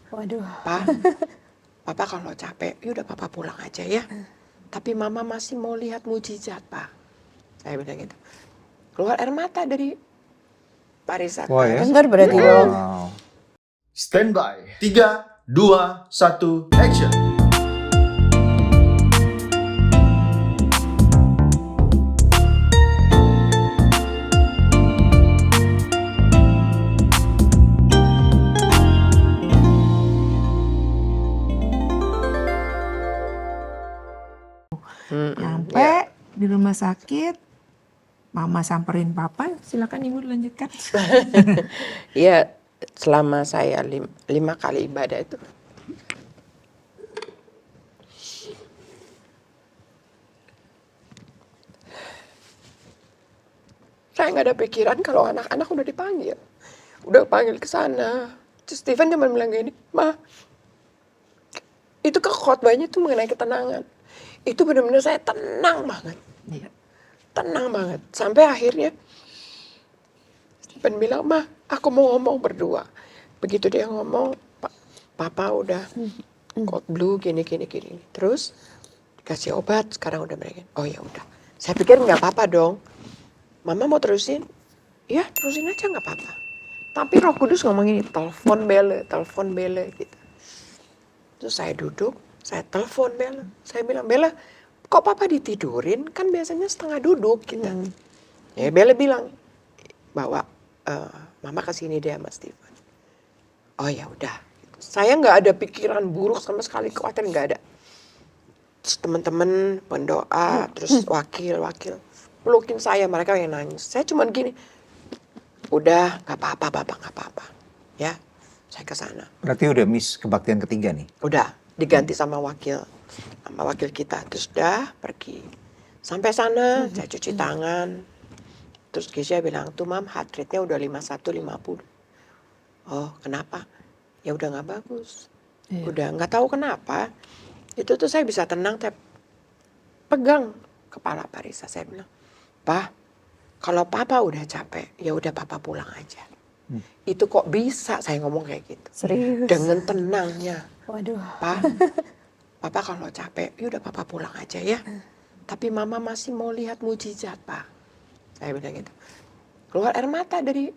Waduh. Pak, Papa kalau capek, yaudah Papa pulang aja ya. Tapi Mama masih mau lihat mujizat, Pak. Saya bilang gitu. Keluar air mata dari Pak Rizal. Wah, ya? Dengar berarti dong. Wow. Stand by. 3, 2, 1, action. Nyampe di rumah sakit, Mama samperin Papa, silakan Ibu lanjutkan. Iya, selama saya 5 kali ibadah itu. Saya nggak ada pikiran kalau anak-anak udah dipanggil. Udah panggil ke sana. Terus Steven cuma bilang gini, Ma, itu khotbahnya tuh mengenai ketenangan. Itu benar-benar saya tenang banget. Iya. Tenang banget. Sampai akhirnya Steven bilang, Ma, aku mau ngomong berdua. Begitu dia ngomong, Papa udah cold blue gini. Terus dikasih obat, sekarang udah mereka. Oh ya udah. Saya pikir nggak apa-apa dong. Mama mau terusin? Ya terusin aja nggak apa-apa. Tapi Roh Kudus ngomong ini, telepon Bella gitu. Terus saya duduk, saya telepon Bella. Saya bilang, Bella, kok Papa ditidurin? Kan biasanya setengah duduk gitu. Ya Bella bilang bahwa Mama kesini deh sama Steven. Oh ya udah. Saya nggak ada pikiran buruk sama sekali, khawatir nggak ada. Terus teman-teman pendoa, terus wakil pelukin saya, mereka yang nangis. Saya cuman gini, udah nggak apa-apa Bapak, nggak apa-apa. Ya, saya ke sana. Berarti udah miss kebaktian ketiga nih? Udah diganti sama wakil kita. Terus udah pergi. Sampai sana saya cuci tangan. Terus Keisha bilang, tuh Mam, heart rate-nya udah 51-50. Oh kenapa? Ya udah nggak bagus. Udah nggak tahu kenapa. Itu tuh saya bisa tenang, pegang kepala Pak Risa. Saya bilang, Pak, kalau Papa udah capek, ya udah Papa pulang aja. Itu kok bisa saya ngomong kayak gitu. Serius. Dengan tenangnya. Waduh. Pak, Papa kalau capek, ya udah Papa pulang aja ya. Tapi Mama masih mau lihat mujizat, Pak. Saya bilang gitu. Keluar air mata dari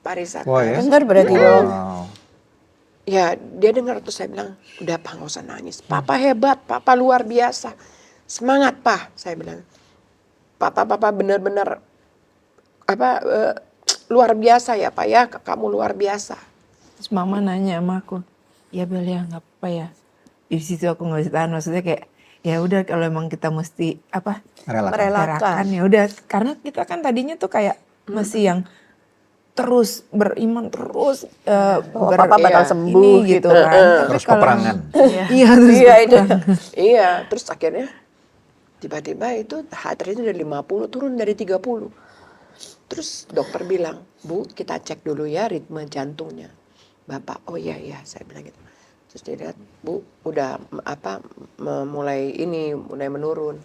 Pak Risa. Wah, ya? Dengar berarti dong. Wow. Ya dia dengar, terus saya bilang, udah Pak nggak usah nangis. Papa hebat, Papa luar biasa. Semangat Pak, saya bilang. Papa benar-benar luar biasa ya Pak ya, kamu luar biasa. Terus Mama nanya sama aku, ya Bel ya nggak apa ya. Di situ aku nggak bisa tahan, maksudnya kayak ya udah kalau emang kita mesti merelakan ya udah, karena kita kan tadinya tuh kayak masih yang terus beriman terus Papa bakal sembuh ini gitu gitu. kan. Tapi Terus kalau- peperangan. Iya terus Iya itu. Iya, terus akhirnya tiba-tiba itu heart rate udah 50 turun dari 30. Terus dokter bilang, Bu kita cek dulu ya ritme jantungnya. Bapak, oh iya saya bilang gitu. Terus dia lihat, Bu udah mulai menurun.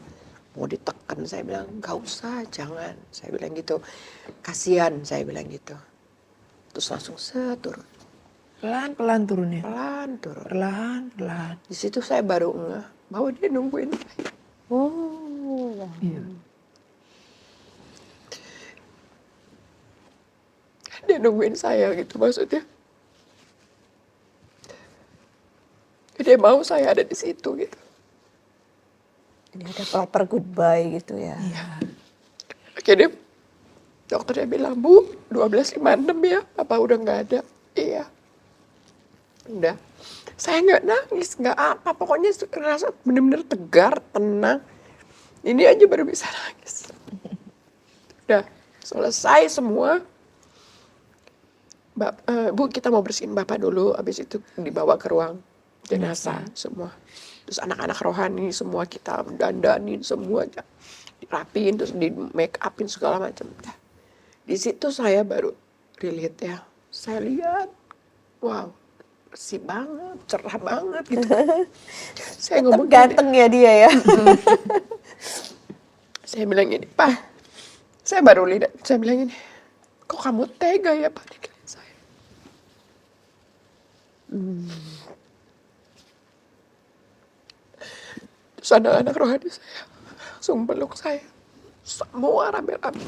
Mau ditekan, saya bilang gak usah, jangan. Saya bilang gitu, kasihan saya bilang gitu. Terus langsung turun. pelan-pelan turunnya. Pelan turun. Pelan-pelan. Di situ saya baru ngeh bahwa dia nungguin saya. Oh. Iya. Dia nungguin saya gitu maksudnya. Dia mau saya ada di situ gitu. Ini ada proper goodbye gitu ya. Akhirnya dokternya bilang, Bu 12.56 ya, Papa udah nggak ada. Iya. Udah. Saya nggak nangis, nggak apa. Pokoknya rasa bener-bener tegar, tenang. Ini aja baru bisa nangis. Udah selesai semua. Bu kita mau bersihin Bapak dulu, habis itu dibawa ke ruang jenazah semua. Terus anak-anak rohani semua kita dandanin semua, dirapiin, terus di make upin segala macam. Di situ saya baru relate ya. Saya lihat, wow, bersih banget, cerah banget gitu. Saya ngomong Ganteng ya dia ya. Saya bilang gini, Pak, saya baru lihat, saya bilang gini, kok kamu tega ya Pak ninggalin saya? Terus anak-anak rohani saya langsung peluk saya. Semua rame-rame.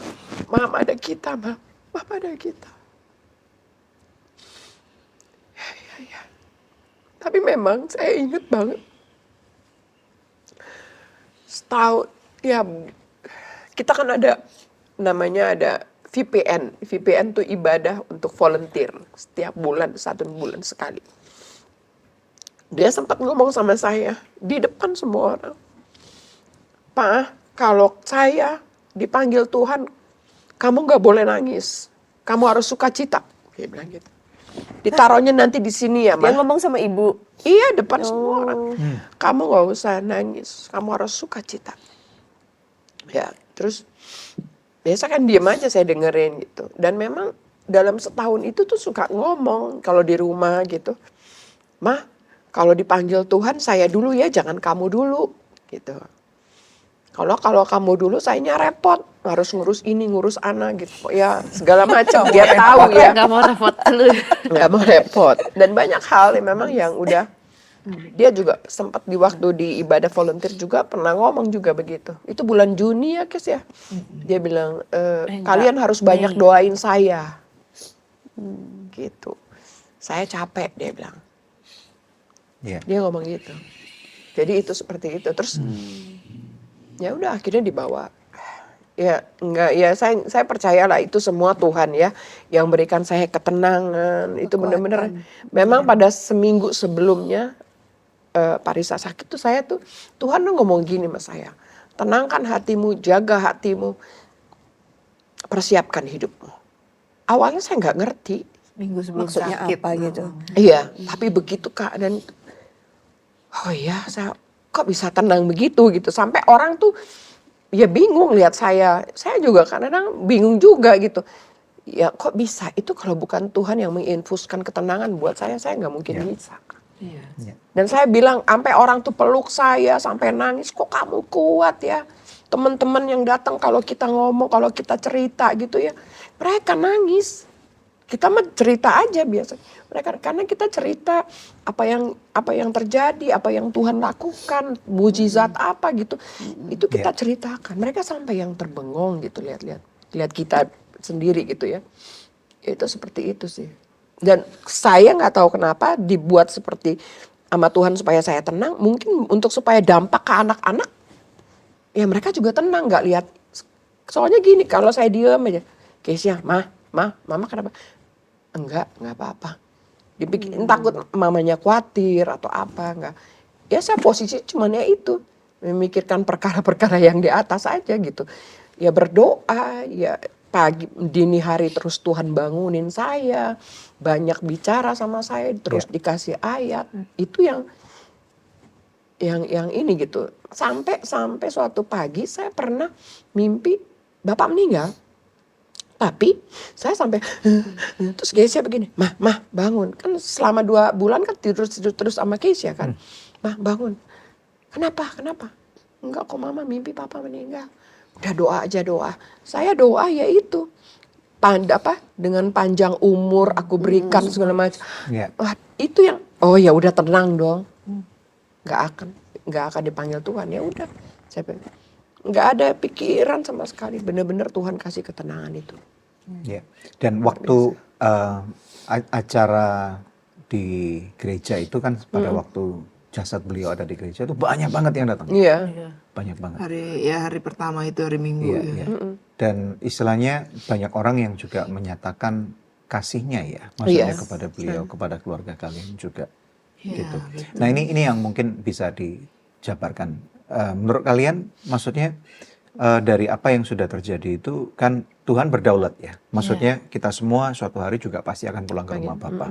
Mama ada kita, Mama ada kita. Ya. Tapi memang saya ingat banget. Setahun, ya kita kan ada namanya ada VPN. VPN tuh ibadah untuk volunteer. Setiap bulan, 1 bulan sekali. Dia sempat ngomong sama saya di depan semua orang. Pak, kalau saya dipanggil Tuhan, kamu gak boleh nangis. Kamu harus sukacita. Dia bilang gitu. Ditaruhnya nanti di sini ya, Ma. Dia ngomong sama ibu. Iya, depan semua orang. Kamu gak usah nangis. Kamu harus sukacita. Ya, terus biasa kan diem aja saya dengerin gitu. Dan memang dalam setahun itu tuh suka ngomong kalau di rumah gitu. Ma, kalau dipanggil Tuhan saya dulu ya, jangan kamu dulu gitu. Kalau kamu dulu sayanya repot, harus ngurus ini, ngurus anak gitu. Ya segala macam dia tahu ya. Gak mau repot lu. Nggak mau repot. Dan banyak hal yang memang yang udah dia juga sempat di waktu di ibadah volunteer juga pernah ngomong juga begitu. Itu bulan Juni ya, Kes ya. Dia bilang kalian harus banyak doain saya. Gitu. Saya capek dia bilang. Iya. Dia ngomong gitu. Jadi itu seperti itu. Terus ya udah akhirnya dibawa. Ya enggak, ya saya percayalah itu semua Tuhan ya yang berikan saya ketenangan. Itu benar-benar memang pada seminggu sebelumnya Pak Risa sakit tuh saya tuh Tuhan tuh ngomong gini sama saya. Tenangkan hatimu, jaga hatimu, persiapkan hidupmu. Awalnya saya nggak ngerti. Minggu sebelum Maksudnya sakit. apa gitu? Iya, tapi begitu keadaan itu, oh ya saya kok bisa tenang begitu gitu. Sampai orang tuh ya bingung lihat saya. Saya juga kadang-kadang bingung juga gitu. Ya kok bisa? Itu kalau bukan Tuhan yang menginfuskan ketenangan buat saya nggak mungkin bisa. Iya. Dan saya bilang sampai orang tuh peluk saya sampai nangis, kok kamu kuat ya. Teman-teman yang datang kalau kita ngomong, kalau kita cerita gitu ya, mereka nangis. Kita mah cerita aja biasa. Mereka karena kita cerita apa yang terjadi, apa yang Tuhan lakukan, mujizat apa gitu. Itu kita ceritakan. Mereka sampai yang terbengong gitu lihat kita sendiri gitu ya. Itu seperti itu sih. Dan saya nggak tahu kenapa dibuat seperti sama Tuhan supaya saya tenang. Mungkin untuk supaya dampak ke anak-anak, ya mereka juga tenang nggak lihat. Soalnya gini, kalau saya diam aja, Keisha, mama kenapa? Enggak apa-apa. Dibikin takut mamanya khawatir atau apa, enggak. Ya saya posisi cuman ya itu, memikirkan perkara-perkara yang di atas aja gitu. Ya berdoa, ya pagi dini hari terus Tuhan bangunin saya, banyak bicara sama saya, terus dikasih ayat. Itu yang ini gitu. Sampai suatu pagi saya pernah mimpi Bapak meninggal. Tapi saya sampai terus Keisha begini, mah bangun. Kan selama 2 bulan kan tidur terus sama Keisha kan. Mah bangun. Kenapa? Enggak kok mama mimpi papa meninggal. Udah doa aja doa. Saya doa ya itu. Dengan panjang umur aku berikan segala macam. Wah, itu yang ya udah tenang dong. Enggak akan dipanggil Tuhan, ya udah. Saya bilang, nggak ada pikiran sama sekali, benar-benar Tuhan kasih ketenangan itu. Ya. Dan waktu acara di gereja itu kan pada waktu jasad beliau ada di gereja itu banyak banget yang datang. Iya. Banyak banget. Hari pertama itu hari Minggu. Iya. Dan istilahnya banyak orang yang juga menyatakan kasihnya ya, maksudnya kepada beliau, kepada keluarga kalian juga. Gitu. Nah ini yang mungkin bisa dijabarkan. Menurut kalian, maksudnya dari apa yang sudah terjadi itu kan Tuhan berdaulat ya. Maksudnya kita semua suatu hari juga pasti akan pulang ke rumah Bapa.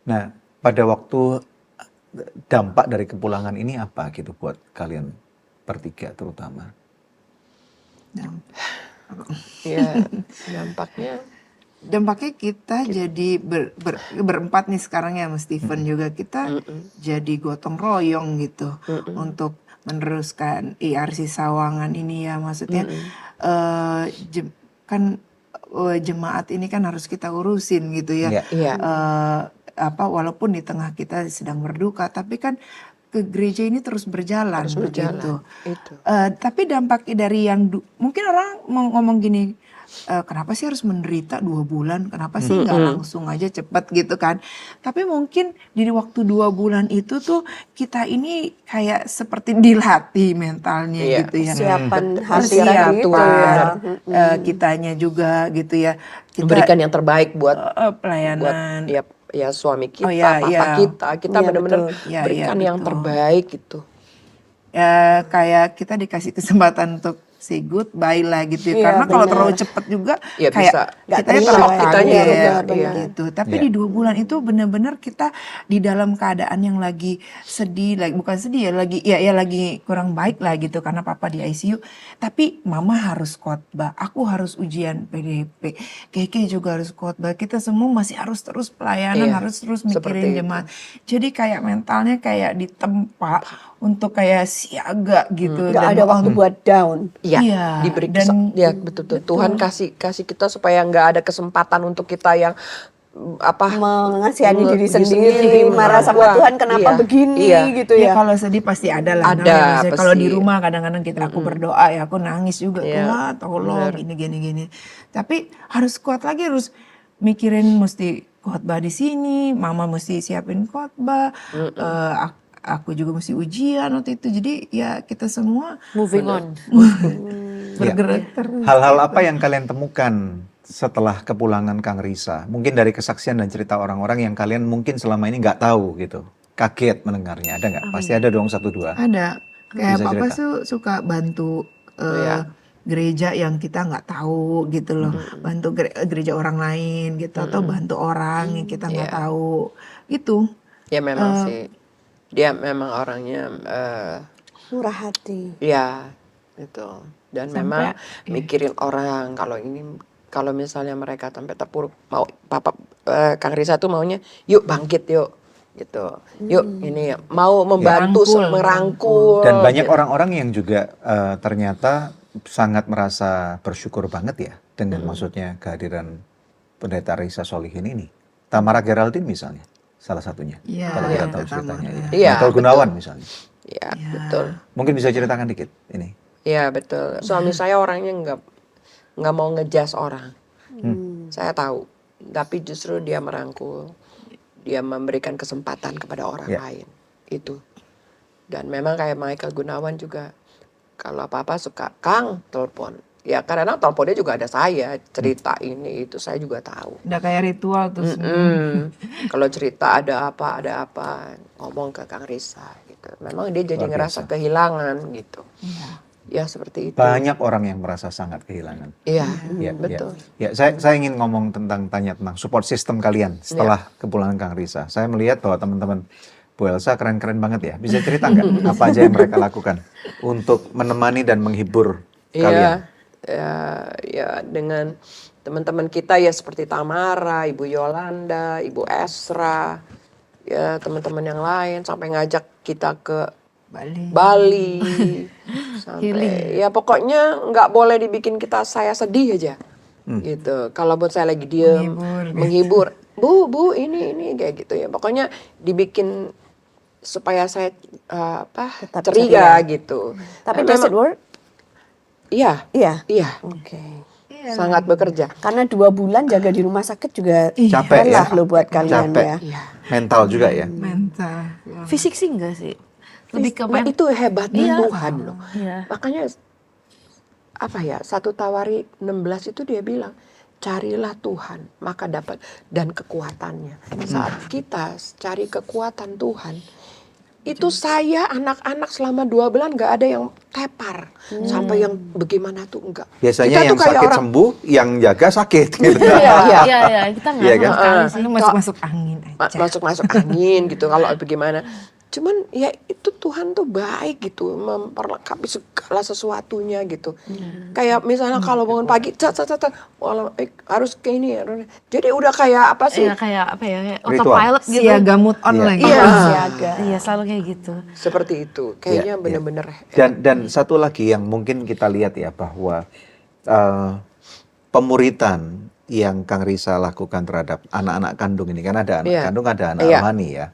Nah pada waktu dampak dari kepulangan ini apa gitu buat kalian bertiga terutama? Ya Dampaknya kita jadi berempat nih sekarang ya Mas Steven juga kita jadi gotong royong gitu untuk meneruskan IRC Sawangan ini ya, maksudnya kan jemaat ini kan harus kita urusin gitu ya. walaupun di tengah kita sedang berduka, tapi kan ke gereja ini terus berjalan, gitu. Itu. Tapi dampak dari yang mungkin orang mau ngomong gini, kenapa sih harus menderita 2 bulan? Kenapa sih nggak langsung aja cepet gitu kan? Tapi mungkin di waktu 2 bulan itu tuh kita ini kayak seperti dilatih mentalnya gitu ya. Persiapan Persiapan gitu ya. kitanya juga gitu ya. Kita Memberikan yang terbaik buat pelayanan. ya suami kita, iya. papa kita Iya, benar-benar betul. Iya, berikan iya, yang betul. terbaik gitu. Ya kayak kita dikasih kesempatan untuk say goodbye lah gitu ya. Iya, Karena kalau benar. terlalu cepat juga Ya, kayak bisa. Nggak kita terima terlalu ya. Kitanya kaget benar-benar. gitu. Tapi Iya. di 2 bulan itu benar-benar kita di dalam keadaan yang lagi sedih, bukan sedih ya, lagi kurang baik lah gitu karena papa di ICU. Tapi mama harus khotbah, aku harus ujian PDP, Keke juga harus khotbah. Kita semua masih harus terus pelayanan, Iya, harus terus seperti mikirin itu. jemaat. Jadi kayak mentalnya kayak ditempa untuk kayak siaga gitu. Nggak ada waktu buat down. Iya, diberi dan ya betul. Tuhan kasih kita supaya nggak ada kesempatan untuk kita yang Mengasihani diri diri sendiri, marah sama Tuhan kenapa Iya, begini iya. gitu ya ya. kalau sedih pasti ada lah. Ada, namanya. Maksudnya kalau di pasti. rumah kadang-kadang aku berdoa ya, aku nangis juga. Iya, Tuhan tolong gini. Tapi harus kuat lagi, harus mikirin mesti khotbah di sini, mama mesti siapin khotbah, aku juga mesti ujian waktu itu. Jadi ya kita semua Moving on. bergerak terus. Hal-hal apa yang kalian temukan setelah kepulangan Kang Risa? Mungkin dari kesaksian dan cerita orang-orang yang kalian mungkin selama ini nggak tahu gitu. Kaget mendengarnya, ada nggak? Pasti ada dong 1-2. Ada. Kayak Bisa papa cerita. tuh suka bantu gereja yang kita nggak tahu gitu loh. Bantu gereja orang lain gitu. Atau bantu orang yang kita nggak tahu. Gitu. Ya memang sih dia memang orangnya Murah hati. ya itu, dan memang mikirin orang. Kalau misalnya mereka sampai terpuruk, mau papa Kang Risa tuh maunya yuk bangkit yuk gitu, yuk ini mau membantu merangkul. Dan banyak gitu. orang-orang yang juga ternyata sangat merasa bersyukur banget ya dengan maksudnya kehadiran Pendeta Risa Solihin ini. Tamara Geraldine misalnya, salah satunya. Iya, kalau kita iya, tahu Tamara. ceritanya. Ya. Iya, Michael Gunawan misalnya. Ya betul. Mungkin bisa ceritakan dikit ini. Ya betul. Suami saya orangnya nggak mau ngejas orang. Saya tahu. Tapi justru dia merangkul. Dia memberikan kesempatan kepada orang lain. Itu. Dan memang kayak Michael Gunawan juga. Kalau apa-apa suka, Kang, telepon. Ya karena teleponnya juga ada saya. Cerita ini, itu saya juga tahu. Udah kayak ritual tuh. Kalau cerita ada apa, ngomong ke Kang Risa gitu. Memang dia jadi Luar ngerasa biasa. kehilangan gitu. Ya seperti itu. Banyak orang yang merasa sangat kehilangan. Iya, Ya, betul. Ya, saya ingin ngomong tanya tentang support system kalian setelah kepulangan Kang Risa. Saya melihat bahwa teman-teman Bu Elsa keren-keren banget ya. Bisa cerita nggak apa aja yang mereka lakukan untuk menemani dan menghibur kalian? Ya dengan teman-teman kita ya seperti Tamara, Ibu Yolanda, Ibu Esra, ya teman-teman yang lain sampai ngajak kita ke Bali, sampai ya pokoknya nggak boleh dibikin saya sedih aja, gitu. Kalau buat saya lagi diem, menghibur, bu ini kayak gitu ya. Pokoknya dibikin supaya saya Tetap ceria ceria. gitu. Tapi Dan does it memang- work? Iya, Iya. Oke. sangat bekerja. Karena 2 bulan jaga di rumah sakit juga Capek lelah ya? loh buat kalian Capek. ya. Iya. Mental juga ya. Mental. Fisik sih enggak sih. Lebih ke Nah, itu hebatnya Tuhan loh. Iya. Makanya 1 Tawari 16 itu dia bilang, carilah Tuhan maka dapat, dan kekuatannya. Saat kita cari kekuatan Tuhan, itu saya anak-anak selama 2 bulan nggak ada yang tepar sampai yang bagaimana tuh enggak. Biasanya Kita yang tuh kayak sakit orang- sembuh, yang jaga sakit. Gitu. Iya, kita nggak Iya sama kan? sekali sih. Lu masuk angin aja. masuk angin gitu kalau bagaimana. Cuman ya itu Tuhan tuh baik gitu, memperlengkapi segala sesuatunya gitu. Kayak misalnya kalau bangun pagi, harus ke ini. Jadi udah kayak apa sih? Iya, kayak apa ya? Kayak Ritual. autopilot gitu. Siaga mood online. Iya, Siaga. Iya, selalu kayak gitu. seperti itu. Kayaknya Iya, bener-bener. Dan satu lagi yang mungkin kita lihat ya bahwa pemuritan yang Kang Risa lakukan terhadap anak-anak kandung ini? Kan ada anak Iya. kandung, ada anak Iya. rohani ya.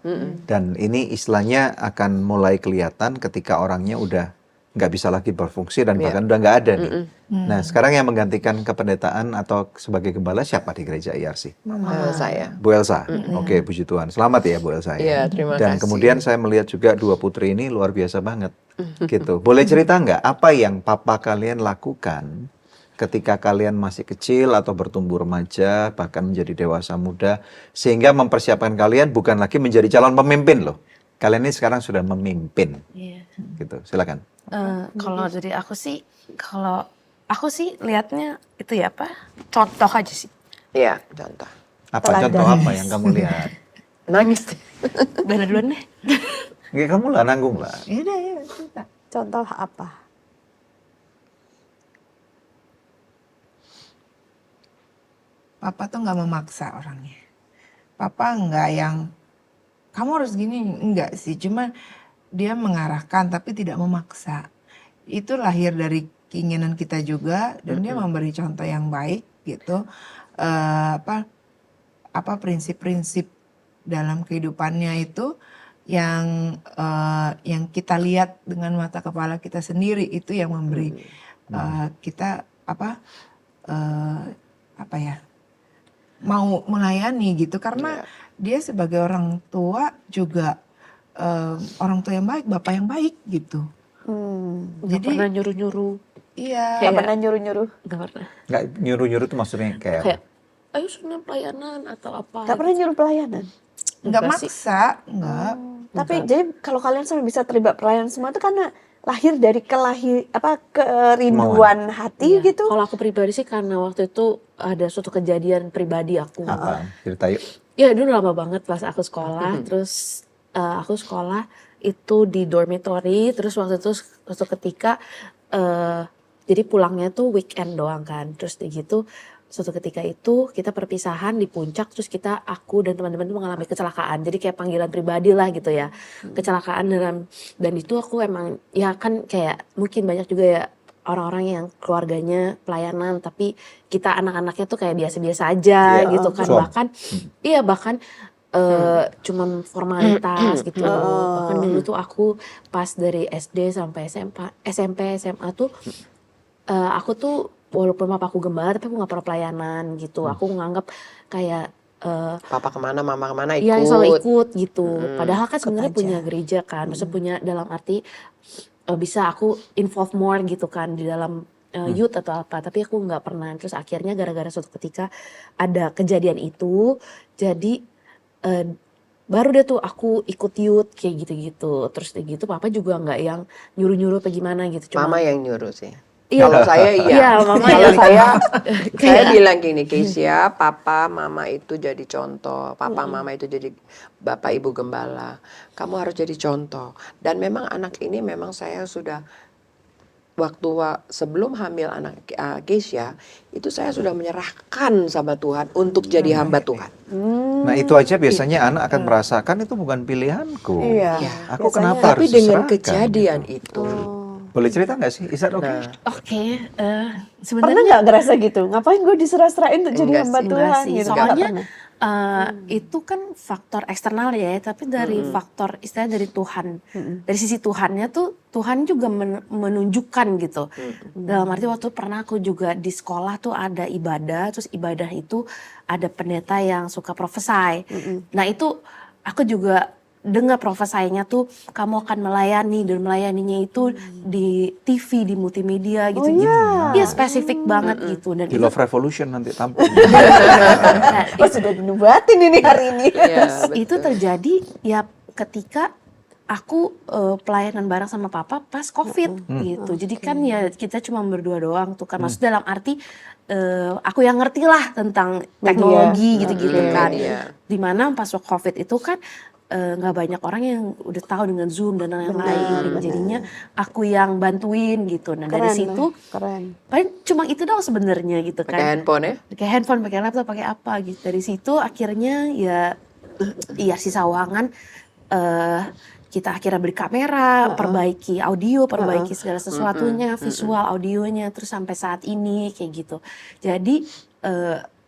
Dan ini istilahnya akan mulai kelihatan ketika orangnya udah nggak bisa lagi berfungsi dan bahkan udah nggak ada nih. Nah, sekarang yang menggantikan kependetaan atau sebagai gembala siapa di gereja IRC? Saya. Bu Elsa. Oke, puji Tuhan. Selamat ya Bu Elsa. Iya, terima Dan kasih. kemudian saya melihat juga 2 putri ini luar biasa banget. Gitu. Boleh cerita nggak apa yang papa kalian lakukan ketika kalian masih kecil atau bertumbuh remaja, bahkan menjadi dewasa muda, sehingga mempersiapkan kalian bukan lagi menjadi calon pemimpin loh. Kalian ini sekarang sudah memimpin. Iya. Gitu. Silakan. Kalau dari aku sih, lihatnya itu ya apa? Contoh aja sih. Iya, contoh. Apa contoh apa yang kamu lihat? Nangis. Bella duluan deh. Ya, kamu lah nanggung lah. Yaudah, ya cerita. Contoh apa? Papa tuh nggak memaksa orangnya. Papa nggak yang kamu harus gini, enggak sih. Cuman dia mengarahkan tapi tidak memaksa. Itu lahir dari keinginan kita juga dan dia memberi contoh yang baik gitu. Apa prinsip-prinsip dalam kehidupannya itu yang kita lihat dengan mata kepala kita sendiri itu yang memberi kita mau melayani gitu karena dia sebagai orang tua juga orang tua yang baik, bapak yang baik gitu. Gak pernah nyuruh-nyuruh. Iya. Gak pernah nyuruh-nyuruh. Gak pernah. Nggak nyuruh-nyuruh tuh maksudnya Kayak, kayak ayo sana pelayanan atau apa. Gak pernah nyuruh pelayanan. Nggak Enggak sih. maksa, nggak. Tapi jadi kalau kalian sampai bisa terlibat pelayanan semua itu karena lahir dari kerinduan hati Iya. gitu. Kalau aku pribadi sih karena waktu itu ada suatu kejadian pribadi aku. apa? Cerita yuk. Ya dulu lama banget pas aku sekolah, terus aku sekolah itu di dormitory, terus waktu itu suatu ketika jadi pulangnya tuh weekend doang kan, terus gitu suatu ketika itu kita perpisahan di puncak, terus aku dan teman-teman tuh mengalami kecelakaan, jadi kayak panggilan pribadi lah gitu ya, kecelakaan dan itu aku emang ya kan kayak mungkin banyak juga ya orang-orang yang keluarganya pelayanan tapi kita anak-anaknya tuh kayak biasa-biasa aja gitu kan, bahkan cuman formalitas gitu. Bahkan dulu tuh aku pas dari SD sampai SMP, SMA tuh aku tuh walaupun papaku gembala tapi aku gak pernah pelayanan gitu. Aku nganggap kayak Papa kemana, mama kemana ikut. iya selalu ikut gitu. Padahal kan sebenarnya punya gereja kan. Maksudnya punya dalam arti bisa aku involve more gitu kan di dalam youth atau apa. Tapi aku nggak pernah. Terus akhirnya gara-gara suatu ketika ada kejadian itu, jadi baru deh tuh aku ikut youth kayak gitu-gitu. Terus kayak gitu papa juga nggak yang nyuruh-nyuruh apa gimana gitu. Cuma Mama yang nyuruh sih. Iya. Kalau saya iya. Iya, mama Kalau yang saya bilang gini, Keisha, papa, mama itu jadi contoh. Papa, mama itu jadi bapak, ibu gembala. Kamu harus jadi contoh. Dan memang anak ini memang saya sudah waktu sebelum hamil anak Keisha, itu saya sudah menyerahkan sama Tuhan untuk jadi hamba Tuhan. Nah itu aja biasanya anak akan merasakan itu bukan pilihanku. Iya. Aku Biasanya. kenapa Tapi harus dengan diserahkan, kejadian gitu. itu, Boleh cerita nggak sih? Is that okay? nah, Oke, Pernah sebenarnya nggak ngerasa gitu? Ngapain gue diserah-serahin untuk jadi Enggak hamba sih, Tuhan? enggak sih. Gitu. Nggak Soalnya pernah. itu kan faktor eksternal ya, tapi dari faktor istilahnya dari Tuhan, dari sisi Tuhannya tuh Tuhan juga menunjukkan gitu. Dalam arti waktu pernah aku juga di sekolah tuh ada ibadah, terus ibadah itu ada pendeta yang suka prophesy. Nah itu aku juga dengar prophesy-nya tuh kamu akan melayani dan melayaninya itu di TV, di multimedia gitu-gitu. Iya spesifik banget gitu. Dan Di itu Love Revolution nanti tampil. nah, Oh, sudah dinubuatin ini hari ini. ya, itu terjadi ya ketika aku pelayanan bareng sama papa pas COVID gitu. Jadi kan ya kita cuma berdua doang tuh kan. Maksud dalam arti aku yang ngerti lah tentang teknologi gitu-gitu kan. media. Dimana pas COVID itu kan nggak banyak orang yang udah tahu dengan Zoom dan lain-lain. Jadinya aku yang bantuin gitu. Nah dari situ Keren. paling cuma itu doang sebenarnya gitu Pakai kan. handphone ya? Pakai handphone, pakai laptop, pakai apa gitu. Dari situ akhirnya ya si Sawangan kita akhirnya beli kamera, perbaiki audio, perbaiki segala sesuatunya, visual, audionya, terus sampai saat ini kayak gitu. Jadi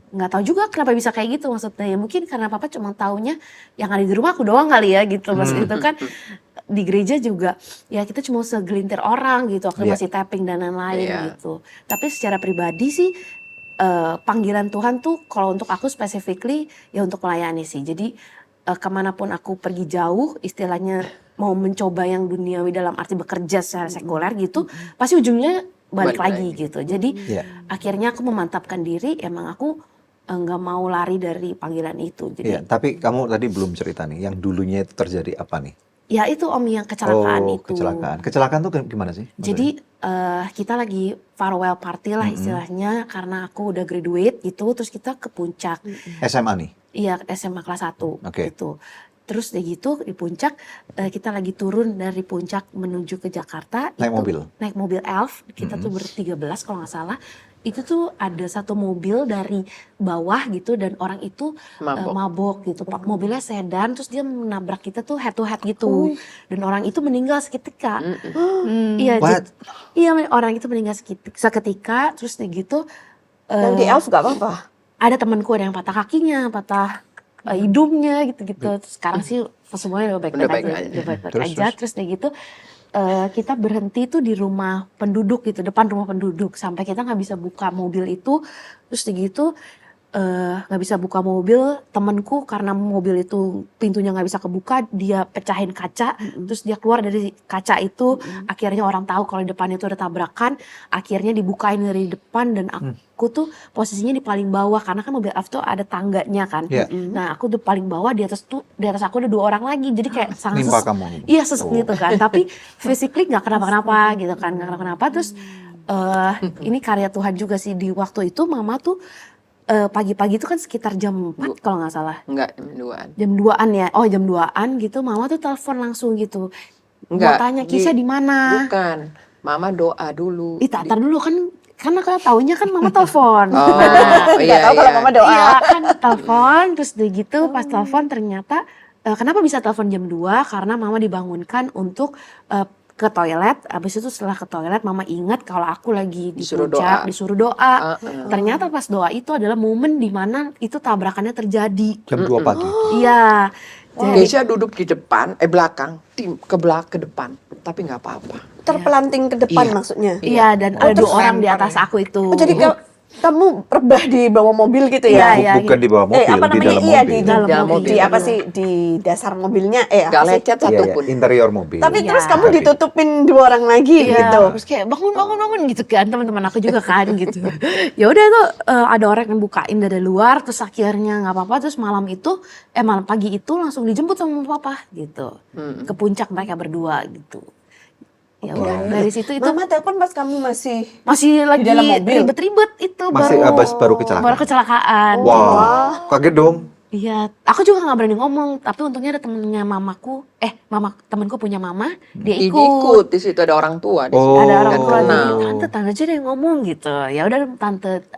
nggak tahu juga kenapa bisa kayak gitu maksudnya. Ya mungkin karena papa cuma taunya yang ada di rumah aku doang kali ya gitu. Maksud itu kan di gereja juga ya kita cuma segelintir orang gitu, waktu masih tapping dan lain-lain gitu. Tapi secara pribadi sih panggilan Tuhan tuh kalau untuk aku specifically ya untuk melayani sih. Jadi kemanapun aku pergi jauh, istilahnya mau mencoba yang duniawi dalam arti bekerja secara sekuler gitu, pasti ujungnya balik lagi gitu. Jadi akhirnya aku memantapkan diri, emang aku nggak mau lari dari panggilan itu. Jadi, tapi kamu tadi belum cerita nih, yang dulunya itu terjadi apa nih? ya itu Om yang kecelakaan itu. Kecelakaan tuh gimana sih? Jadi kita lagi farewell party lah istilahnya, karena aku udah graduate gitu, terus kita ke puncak. SMA nih? Iya, SMA kelas 1 gitu. Terus udah gitu di puncak, kita lagi turun dari puncak menuju ke Jakarta. Naik mobil? Naik mobil Elf, kita tuh ber-13 kalau nggak salah. Itu tuh ada satu mobil dari bawah gitu dan orang itu mabok gitu. Mobilnya sedan, terus dia menabrak kita tuh head to head gitu. Dan orang itu meninggal seketika. Iya, iya orang itu meninggal seketika. Terus gitu. Dan di Elf gak apa-apa? Ada temanku ada yang patah kakinya, patah hidungnya gitu-gitu. Sekarang sih semuanya udah baik-baik aja. Terus gitu kita berhenti tuh di rumah penduduk gitu, depan rumah penduduk, sampai kita nggak bisa buka mobil itu. Terus gitu nggak bisa buka mobil, temanku karena mobil itu pintunya nggak bisa kebuka, dia pecahin kaca, terus dia keluar dari kaca itu. Akhirnya orang tahu kalau di depan itu ada tabrakan, akhirnya dibukain dari depan dan aku tuh posisinya di paling bawah karena kan mobil F tuh ada tangganya kan. Nah aku tuh paling bawah, di atas aku ada 2 orang lagi, jadi kayak sangat sesek gitu kan. Tapi physically nggak kenapa-kenapa gitu kan, nggak kenapa-kenapa. Terus ini karya Tuhan juga sih, di waktu itu mama tuh pagi-pagi itu kan sekitar jam 4 kalau nggak salah. Enggak, jam 2-an. Jam 2-an ya. Oh, jam 2-an gitu. Mama tuh telepon langsung gitu. Mau tanya Kisha di mana? Bukan. Mama doa dulu. Tar dulu kan, karena kalau taunya kan mama telepon. Nggak tahu kalau mama doa. Iya kan telepon, terus udah gitu pas telepon ternyata kenapa bisa telepon jam 2? Karena mama dibangunkan untuk ke toilet. Abis itu setelah ke toilet mama ingat kalau aku lagi di puncak, disuruh doa. Ternyata pas doa itu adalah momen dimana itu tabrakannya terjadi. Jam 2 pagi? Iya. Keisha duduk di depan, belakang, ke depan, tapi nggak apa-apa. Terpelanting ke depan maksudnya? Iya, dan ada 2 orang di atas aku itu. Oh, jadi kamu rebah di bawah mobil gitu ya? Bukan di bawah mobil, apa namanya? di dalam mobil. Di apa sih? Di dasar mobilnya? Gak lecet satupun. Interior mobil. Tapi terus kamu ditutupin 2 orang lagi gitu? Terus kayak bangun gitu kan, teman-teman aku juga kan gitu. Ya udah itu ada orang yang bukain dari luar, terus akhirnya nggak apa-apa. Terus malam pagi itu langsung dijemput sama papa gitu. Ke puncak mereka berdua gitu. Ya udah dari situ itu Mama telepon pas kamu masih lagi dalam mobil? ribet-ribet itu, baru kecelakaan. baru kecelakaan. Wah, kaget dong. Iya, aku juga nggak berani ngomong, tapi untungnya ada temennya mamaku, temanku punya mama, dia ikut. Di situ ada orang tua. Ada orang tua, tante aja deh ngomong gitu. Ya udah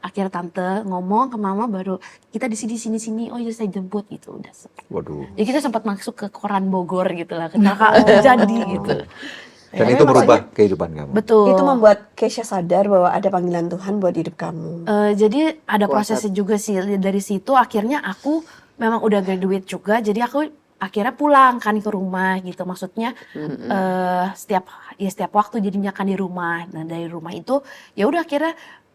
akhirnya tante ngomong ke mama, baru kita di sini. Oh iya saya jemput gitu, udah. Waduh. Jadi kita sempat masuk ke koran Bogor gitu lah, kecelakaan terjadi gitu. Dan itu merubah kehidupan kamu. Betul. Itu membuat Keisha sadar bahwa ada panggilan Tuhan buat hidup kamu. Jadi ada prosesnya juga sih. Dari situ akhirnya aku memang udah graduate juga. Jadi aku akhirnya pulang kan ke rumah gitu. Maksudnya setiap waktu jadinya kan di rumah. Nah dari rumah itu ya udah akhirnya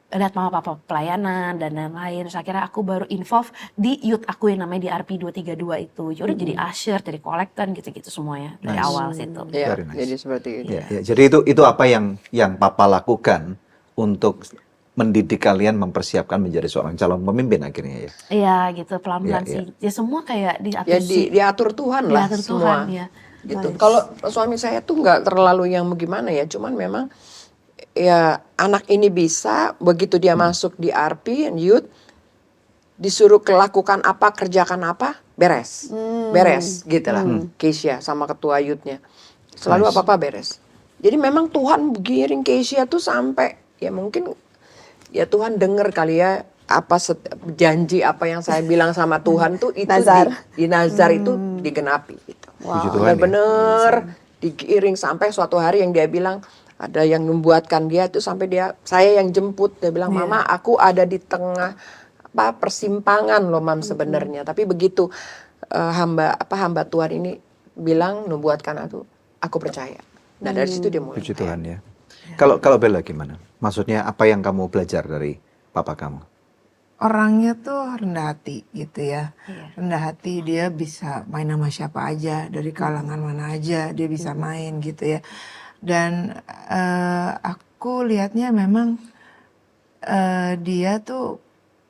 lihat mama papa pelayanan dan lain-lain. Terus akhirnya aku baru involve di youth aku yang namanya di RP 232 itu. Ya udah jadi usher, jadi kolektan gitu-gitu semuanya dari awal situ. Iya, nice. jadi seperti itu. Ya, jadi itu apa yang papa lakukan untuk mendidik kalian mempersiapkan menjadi seorang calon pemimpin akhirnya ya. Iya gitu, pelan-pelan sih. Ya semua kayak diatur Ya diatur Tuhan lah diatur semua. Tuhan, ya. Gitu. Kalau suami saya tuh nggak terlalu yang bagaimana ya, cuman memang ya anak ini bisa, begitu dia masuk di RP and youth, disuruh lakukan apa, kerjakan apa, beres gitu lah. Keisha sama ketua youthnya selalu apa-apa beres. Jadi memang Tuhan giring Keisha tuh sampai ya mungkin ya Tuhan dengar kali ya apa janji apa yang saya bilang sama Tuhan tuh itu di Nazar itu digenapi gitu. Benar-benar digiring sampai suatu hari yang dia bilang, ada yang membuatkan dia itu sampai saya yang jemput, dia bilang, "Mama, aku ada di tengah persimpangan loh Mam sebenarnya. Tapi begitu hamba Tuhan ini bilang nubuatkan aku percaya. Nah dari situ dia mulai. Puji Tuhan ya. Kalau Bella gimana? Maksudnya apa yang kamu belajar dari papa kamu? Orangnya tuh rendah hati gitu ya. Rendah hati, dia bisa main sama siapa aja, dari kalangan mana aja dia bisa main gitu ya. Dan aku lihatnya memang dia tuh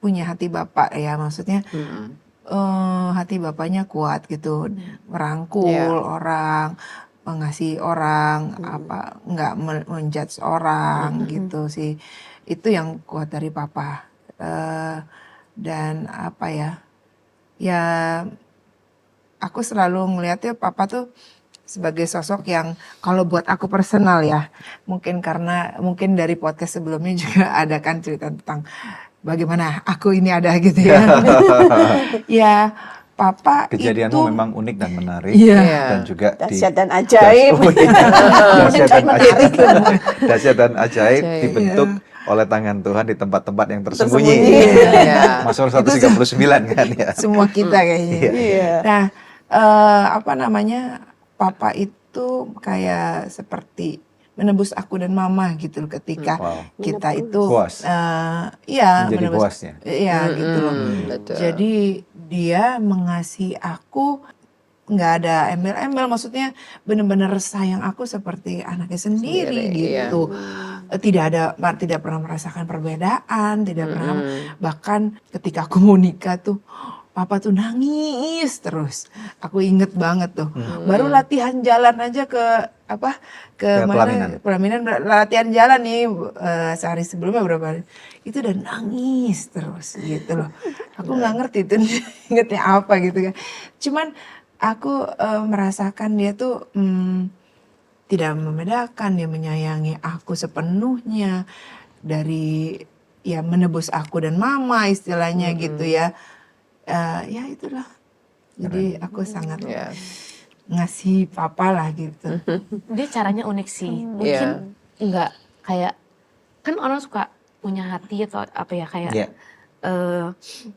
punya hati bapak ya, maksudnya hati bapaknya kuat gitu, merangkul orang, mengasihi orang, nggak menjudge orang gitu sih. Itu yang kuat dari papa. Dan apa ya, aku selalu ngelihatnya papa tuh sebagai sosok yang kalau buat aku personal ya, mungkin dari podcast sebelumnya juga ada kan cerita tentang bagaimana aku ini ada gitu ya. Ya papa Kejadianmu itu memang unik dan menarik, dan juga dahsyat dan ajaib. dahsyat dan ajaib, dahsyat dan ajaib dibentuk oleh tangan Tuhan di tempat-tempat yang tersembunyi. Mazmur 139 kan ya. Semua kita kayaknya. Nah, papa itu kayak seperti menebus aku dan mama gitu loh ketika kita itu menjadi bosnya. Iya gitu loh. Jadi dia mengasihi aku, nggak ada embel-embel, maksudnya benar-benar sayang aku seperti anaknya sendiri gitu. Tidak pernah merasakan perbedaan, tidak pernah, bahkan ketika aku mau nikah tuh papa tuh nangis terus. Aku inget banget tuh. Baru latihan jalan aja ke pelaminan, latihan jalan nih sehari sebelumnya berapa hari. Itu udah nangis terus gitu loh. Aku nggak ngerti itu ingetnya apa gitu kan. Cuman aku merasakan dia tuh tidak membedakan, dia menyayangi aku sepenuhnya, dari ya menebus aku dan mama istilahnya gitu ya. Ya itulah. Jadi aku sangat ngasih papa lah gitu. Dia caranya unik sih. Mungkin nggak kayak, kan orang suka punya hati atau apa ya kayak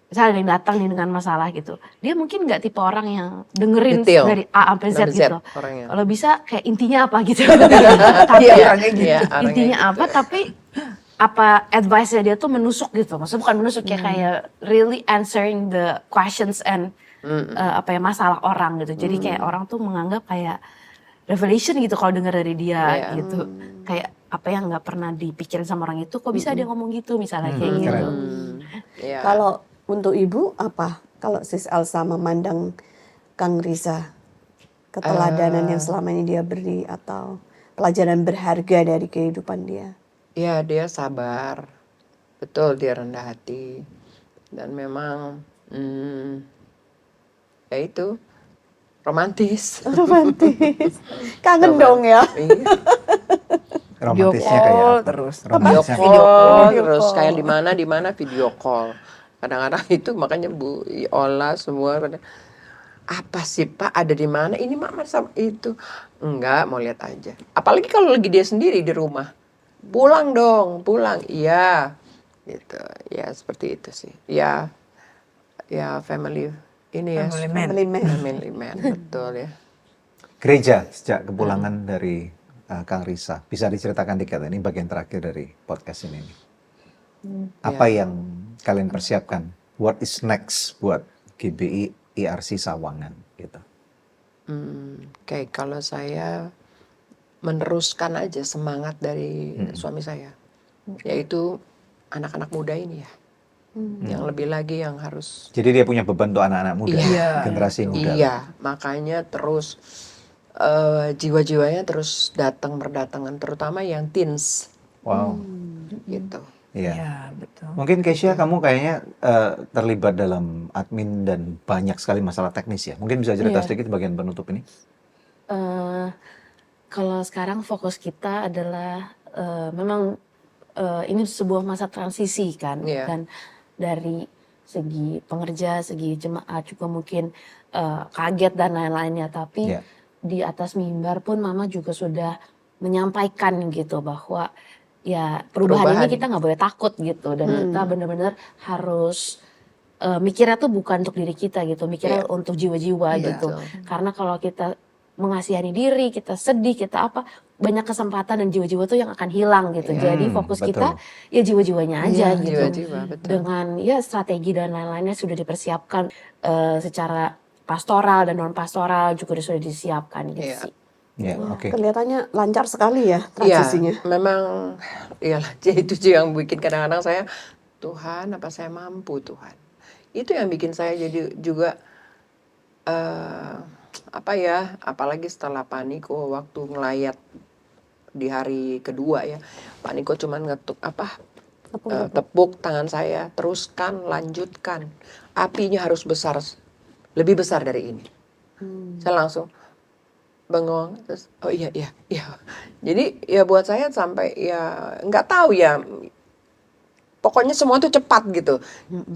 misalnya ada yang datang nih dengan masalah gitu. Dia mungkin nggak tipe orang yang dengerin detail dari A sampai Z gitu. Kalau bisa kayak intinya apa gitu. Tapi orangnya gitu. Intinya apa tapi apa advice-nya dia tuh menusuk gitu. Maksudnya bukan menusuk ya, kayak really answering the questions and masalah orang gitu. Jadi kayak orang tuh menganggap kayak revelation gitu kalau dengar dari dia gitu. Kayak apa yang nggak pernah dipikirin sama orang itu, kok bisa dia ngomong gitu misalnya kayak gitu. Kalau untuk ibu apa? Kalau Sis Elsa memandang Kang Riza, keteladanan yang selama ini dia beri atau pelajaran berharga dari kehidupan dia? Ya dia sabar, betul dia rendah hati, dan memang ya itu romantis. Kangen dong ya. Romantisnya kayak terus. Video call terus kayak di mana video call. Kadang-kadang itu makanya Bu Ola semua apa sih Pak, ada di mana? Ini Mama sama itu. Enggak, mau lihat aja. Apalagi kalau lagi dia sendiri di rumah. Pulang dong, pulang. Iya. Gitu. Ya seperti itu sih. Ya family ini ya. Family man. Betul ya. gereja sejak kepulangan dari Kang Riza. Bisa diceritakan dikit, ini bagian terakhir dari podcast ini. Apa yang kalian persiapkan? What is next buat GBI IRC Sawangan gitu? Oke, kalau saya meneruskan aja semangat dari suami saya, yaitu anak-anak muda ini ya, yang lebih lagi yang harus. Jadi dia punya beban untuk anak-anak muda, generasi muda. Iya, makanya terus jiwa-jiwanya terus berdatangan, terutama yang teens. Wow. Gitu. Iya. Betul. Mungkin Keisha kamu kayaknya terlibat dalam admin dan banyak sekali masalah teknis ya. Mungkin bisa cerita sedikit bagian penutup ini. Kalau sekarang fokus kita adalah memang ini sebuah masa transisi kan, dan dari segi pengerja, segi jemaat juga mungkin kaget dan lain-lainnya, tapi di atas mimbar pun Mama juga sudah menyampaikan gitu bahwa ya perubahan ini kita nggak boleh takut gitu, dan kita benar-benar harus mikirnya tuh bukan untuk diri kita gitu, mikirnya untuk jiwa-jiwa Iya. gitu. Betul. Karena kalau kita mengasihani diri, kita sedih, kita apa, banyak kesempatan dan jiwa-jiwa tuh yang akan hilang gitu. Jadi fokus kita ya jiwa-jiwanya aja Iya, gitu. Jiwa-jiwa, betul. Dengan ya strategi dan lain-lainnya sudah dipersiapkan secara pastoral dan non pastoral juga sudah disiapkan gitu Iya. sih. Ya, oke. Kelihatannya lancar sekali ya Iya, transisinya. memang iyalah itu sih yang bikin kadang-kadang saya, Tuhan apa saya mampu Tuhan. Itu yang bikin saya jadi juga apa ya, apalagi setelah Pak Niko waktu ngelayat di hari kedua ya, Pak Niko cuman ngetuk tepuk tangan saya, teruskan, lanjutkan, apinya harus besar, lebih besar dari ini. Saya langsung bengong, terus oh iya, jadi ya buat saya sampai ya nggak tahu ya, pokoknya semua itu cepat gitu.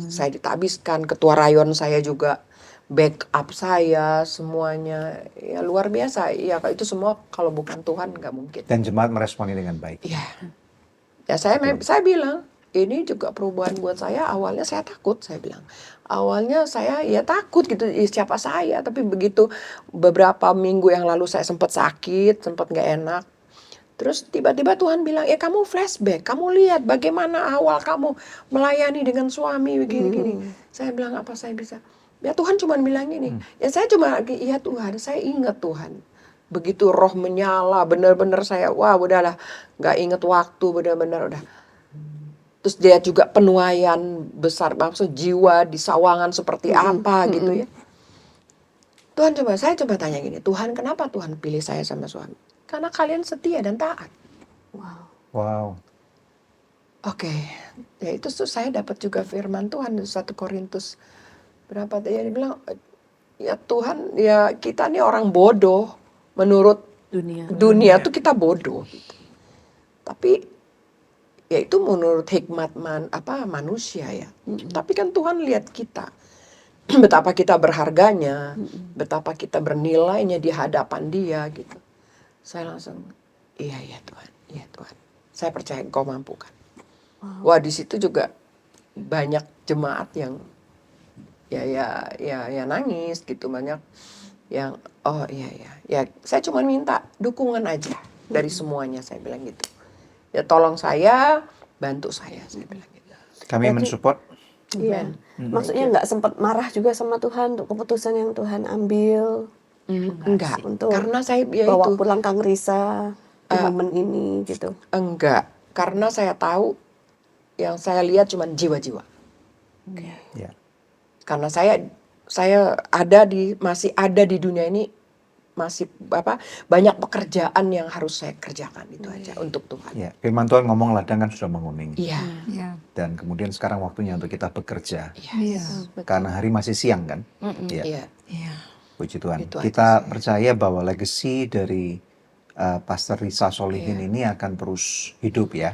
Saya ditabiskan, ketua rayon saya juga backup saya, semuanya ya luar biasa. Ya itu semua kalau bukan Tuhan nggak mungkin. Dan jemaat meresponi dengan baik. Iya. Ya saya bilang ini juga perubahan buat saya. Awalnya saya takut, saya bilang. Awalnya saya ya takut gitu, siapa saya. Tapi begitu beberapa minggu yang lalu saya sempat sakit, sempat nggak enak. Terus tiba-tiba Tuhan bilang, ya kamu flashback, kamu lihat bagaimana awal kamu melayani dengan suami begini-gini. Saya bilang apa saya bisa? Ya Tuhan cuma bilang gini, ya saya cuma, iya Tuhan, saya ingat Tuhan. Begitu roh menyala, benar-benar saya, wah udahlah, nggak inget waktu, benar-benar udah. Terus dia juga penuaian besar, maksud jiwa di sawangan seperti apa gitu ya. Tuhan saya coba tanya gini, Tuhan kenapa Tuhan pilih saya sama suami? Karena kalian setia dan taat. Wow. Oke, ya itu tuh saya dapat juga firman Tuhan di 1 Korintus berapa dia bilang, ya Tuhan, ya kita nih orang bodoh menurut dunia tuh kita bodoh gitu. Tapi ya itu menurut hikmat manusia ya. Tapi kan Tuhan lihat kita. Betapa kita berharganya, betapa kita bernilainya di hadapan Dia gitu. Saya langsung, iya Tuhan, iya Tuhan. Saya percaya Engkau mampu kan. Wah di situ juga banyak jemaat yang ya nangis gitu, banyak yang oh iya saya cuma minta dukungan aja dari semuanya, saya bilang gitu. Ya tolong saya, bantu saya bilang gitu. Kami mensupport. Iya. Maksudnya nggak sempat marah juga sama Tuhan untuk keputusan yang Tuhan ambil. Enggak, Untuk karena saya bawa pulang Kang Risa di momen ini gitu. Enggak, karena saya tahu yang saya lihat cuma jiwa-jiwa. Ya. Karena saya masih ada di dunia ini, masih banyak pekerjaan yang harus saya kerjakan, itu aja untuk Tuhan. Ya, firman Tuhan ngomong ladang kan sudah menguning. Iya. Dan kemudian sekarang waktunya untuk kita bekerja. Iya. Karena hari masih siang kan. Iya. Iya. Puji Tuhan. Itu aja Kita sih. percaya bahwa legacy dari Pastor Risa Solihin ini akan terus hidup ya.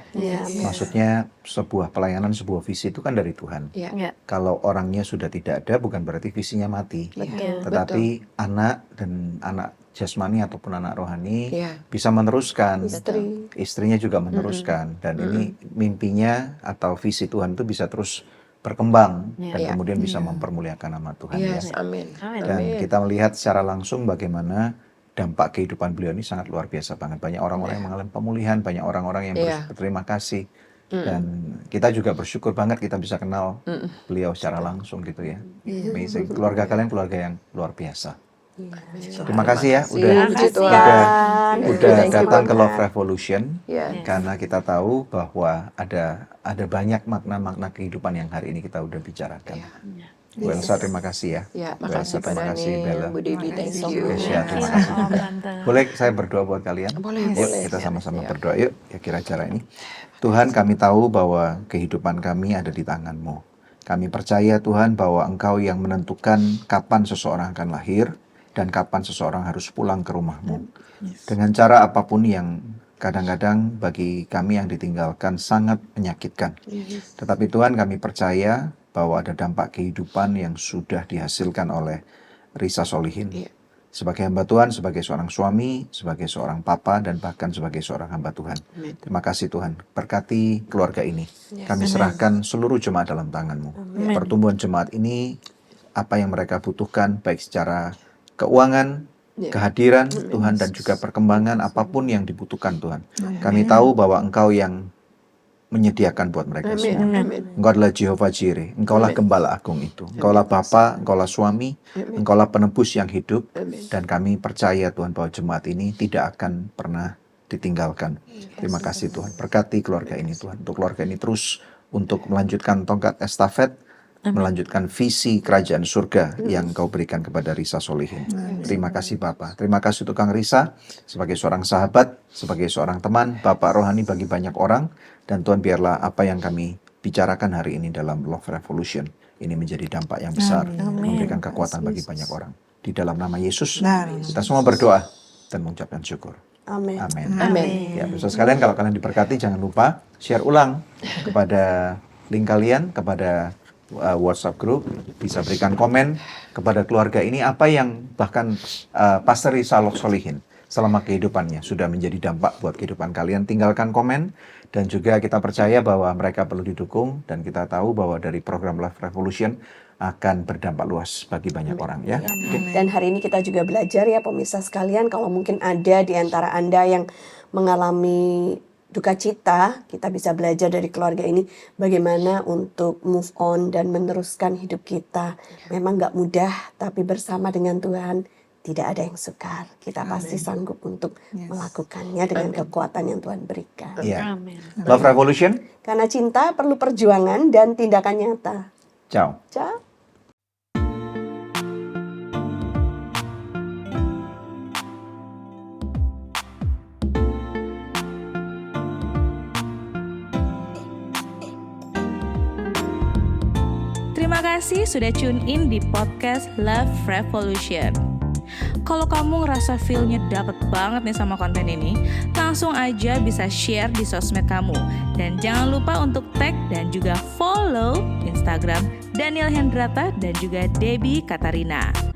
Maksudnya sebuah pelayanan, sebuah visi itu kan dari Tuhan. Iya. Kalau orangnya sudah tidak ada, bukan berarti visinya mati. Betul. Tetapi anak dan anak jasmani ataupun anak rohani Iya. bisa meneruskan. Istrinya juga meneruskan. Dan ini mimpinya atau visi Tuhan itu bisa terus berkembang dan kemudian bisa mempermuliakan nama Tuhan ya. Yes, amin. Dan kita melihat secara langsung bagaimana dampak kehidupan beliau ini sangat luar biasa banget. Banyak orang-orang yang mengalami pemulihan, banyak orang-orang yang berterima kasih. Dan kita juga bersyukur banget kita bisa kenal beliau secara langsung gitu ya. Amazing. Keluarga kalian keluarga yang luar biasa. Terima kasih ya udah datang ke Love Revolution. Karena kita tahu bahwa ada banyak makna-makna kehidupan yang hari ini kita udah bicarakan. Bu Elsa terima kasih ya. Ya, Bu Elsa, makasih terima Pak kasih Daniel, Bella. Bu Debbie, thank you. Kesia, terima kasih juga. Boleh saya berdoa buat kalian? Boleh, Yuk boleh. kita sama-sama Ya. berdoa yuk. Ya kira cara ini. Tuhan, kami tahu bahwa kehidupan kami ada di tangan-Mu. Kami percaya Tuhan bahwa Engkau yang menentukan kapan seseorang akan lahir dan kapan seseorang harus pulang ke rumah-Mu. Dengan cara apapun yang kadang-kadang bagi kami yang ditinggalkan sangat menyakitkan. Tetapi Tuhan, kami percaya bahwa ada dampak kehidupan yang sudah dihasilkan oleh Risa Solihin. sebagai hamba Tuhan, sebagai seorang suami, sebagai seorang papa, dan bahkan sebagai seorang hamba Tuhan. Terima kasih Tuhan, berkati keluarga ini. Kami serahkan seluruh jemaat dalam tangan-Mu. Pertumbuhan jemaat ini, apa yang mereka butuhkan, baik secara keuangan, kehadiran Tuhan, dan juga perkembangan apapun yang dibutuhkan Tuhan. Kami tahu bahwa Engkau yang menyediakan buat mereka semua. Engkau adalah Jehovah Jireh, Engkaulah Gembala Agung itu. Engkaulah Bapa, Engkaulah Suami, Engkaulah Penebus yang hidup, dan kami percaya Tuhan bahwa jemaat ini tidak akan pernah ditinggalkan. Terima kasih Tuhan, berkati keluarga ini Tuhan, untuk keluarga ini terus untuk melanjutkan tongkat estafet, melanjutkan visi kerajaan surga yang Engkau berikan kepada Risa Solihin. Terima kasih Bapa. Terima kasih untuk Kang Risa sebagai seorang sahabat, sebagai seorang teman, Bapak rohani bagi banyak orang. Dan Tuhan, biarlah apa yang kami bicarakan hari ini dalam Love Revolution ini menjadi dampak yang besar, memberikan kekuatan bagi banyak orang. Di dalam nama Yesus, kita semua berdoa dan mengucapkan syukur. Amin. Ya, saudara sekalian, kalau kalian diberkati, jangan lupa share ulang kepada link kalian, kepada WhatsApp group, bisa berikan komen kepada keluarga ini apa yang bahkan Pastor Risa Solihin selama kehidupannya sudah menjadi dampak buat kehidupan kalian. Tinggalkan komen, dan juga kita percaya bahwa mereka perlu didukung, dan kita tahu bahwa dari program Love Revolution akan berdampak luas bagi banyak orang ya. Dan hari ini kita juga belajar ya pemirsa sekalian, kalau mungkin ada di antara Anda yang mengalami duka cita, kita bisa belajar dari keluarga ini bagaimana untuk move on dan meneruskan hidup kita. Memang gak mudah, tapi bersama dengan Tuhan tidak ada yang sukar. Kita pasti sanggup untuk melakukannya dengan kekuatan yang Tuhan berikan. Love Revolution, Karena cinta perlu perjuangan dan tindakan nyata. ciao. Ciao. Terima kasih sudah tune in di podcast Love Revolution. Kalau kamu ngerasa feel-nya dapet banget nih sama konten ini, langsung aja bisa share di sosmed kamu. Dan jangan lupa untuk tag dan juga follow Instagram Daniel Hendrata dan juga Debbie Katarina.